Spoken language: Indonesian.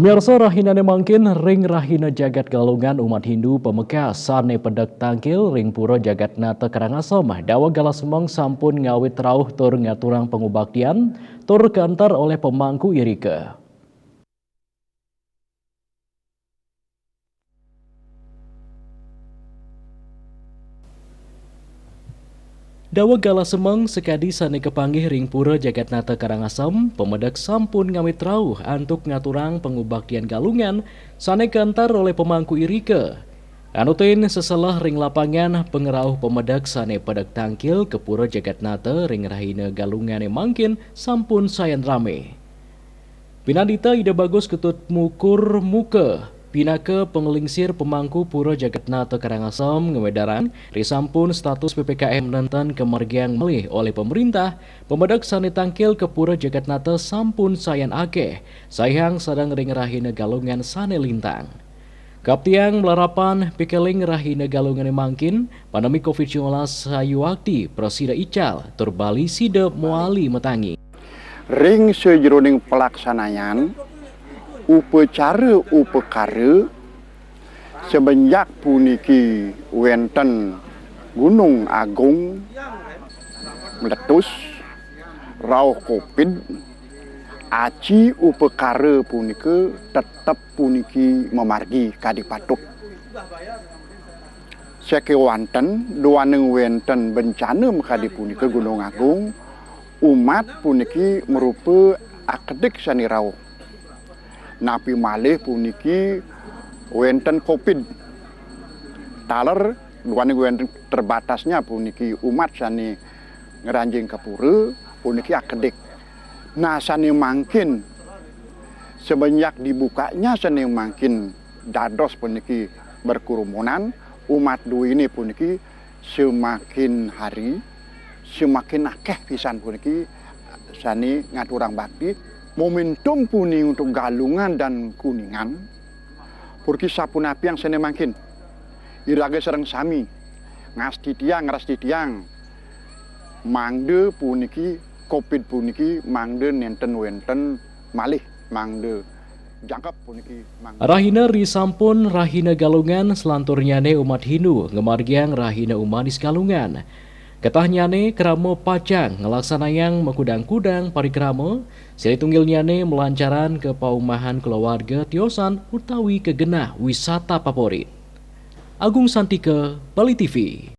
Pemirsa rahinane mangkin ring rahina jagat galungan umat Hindu pemekas sane pedek tangkil ring pura jagat nata Karangasem dawa galasmeng sampun ngawit rauh tur ngaturang pengubaktian tur kantar oleh pemangku irike. Dawa Galasemeng sekadi sane kepanggih ring pura jagat nata Karangasem, pemedak sampun ngawit rauh antuk ngaturang pengubaktian galungan sane kantar oleh pemangku irike. Anutin seselah ring lapangan pengerauh pemedak sane pedek tangkil ke pura jagat nata ring rahina galungane mangkin sampun sayan rame. Pinandita ide bagus ketut mukur muke. Pinake pengelingsir pemangku pura jagat nata Karangasem ngewedaran risampun status PPKM nenten kemergian malih oleh pemerintah pemedak sane tangkil ke pura jagat nata sampun sayan akeh sayang sadang ring rahina galungan sane lintang. Kaptiang melarapan pikeling rahina galungan mangkin pandemi COVID-19 sayuakti presida ical turbali sida muali metangi. Ring sejroning pelaksanaan upacara upekara semenjak puniki wenten Gunung Agung meletus rauh Covid aci upekara puniki tetap puniki memargi kadipatuk sekewanten duaneng wenten bencana kadi puniki Gunung Agung umat puniki merupa akedik sani rauh napi malih puniki wenten Covid taler duaneng wenten terbatasnya puniki umat sani ngeranjing ke pura puniki akedik. Nah sani mangkin semenjak dibukanya sani mangkin dados puniki berkerumunan umat dua ini puniki semakin hari semakin akeh pisan puniki sani ngaturang bakti momentum puni untuk galungan dan kuningan purki sapunapi yang seni mangkin irage sereng sami ngasti tiang mangde puniki Covid puniki mangde nenten wenten malih mangde jangkep puniki mangde. Rahina risampun rahina galungan selanturnyane umat Hindu ngemargiang rahina umanis galungan. Ketahnyane keramo pacang ngelaksanayang mekudang-kudang parikramo, silitunggilnyane melancaran ke paumahan keluarga tiosan utawi kegenah wisata favorit. Agung Santike, Bali TV.